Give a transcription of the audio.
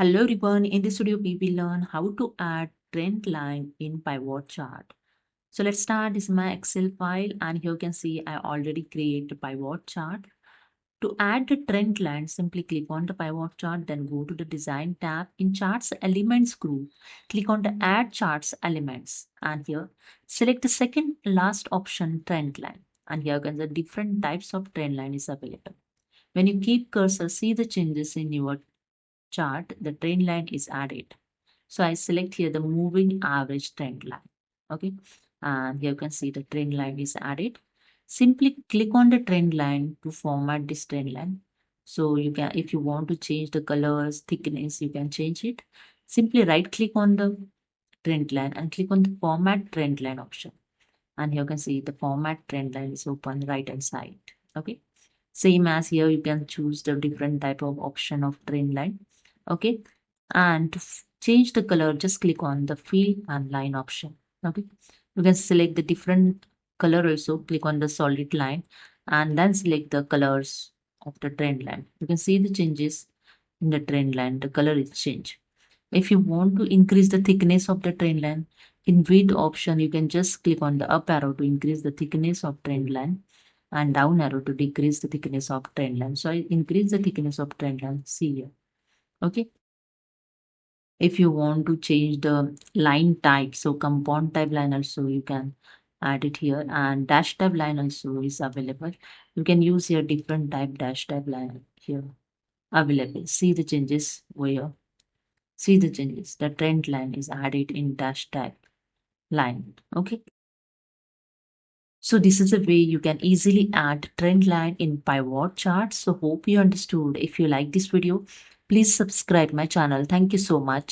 Hello everyone, in this video we will learn how to add trend line in pivot chart. So let's start. This is my Excel file and here you can see I already created a pivot chart. To add the trend line, simply click on the pivot chart, then go to the design tab. In charts elements group, click on the add charts elements and here select the second last option trend line, and here you can see different types of trend line is available. When you keep cursor, see the changes in your chart, the trend line is added. So I select here the moving average trend line. Okay. And here you can see the trend line is added. Simply click on the trend line to format this trend line. So you can, if you want to change the colors, thickness, you can change it. Simply right click on the trend line and click on the format trend line option. And here you can see the format trend line is open right hand side. Okay. Same as here, you can choose the different type of option of trend line. Okay. And to change the color, just click on the fill and line option. Okay. You can select the different color also, click on the solid line and then select the colors of the trend line. You can see the changes in the trend line, the color is changed. If you want to increase the thickness of the trend line, in width option, you can just click on the up arrow to increase the thickness of trend line and down arrow to decrease the thickness of trend line. So I increase the thickness of trend line, see here. Okay. If you want to change the line type, so compound type line also you can add it here, and dash type line also is available. You can use here different type dash type line here available. See the changes over here. See the changes. The trend line is added in dash type line. Okay. So this is a way you can easily add trend line in pivot charts. So hope you understood. If you like this video, please subscribe my channel. Thank you so much.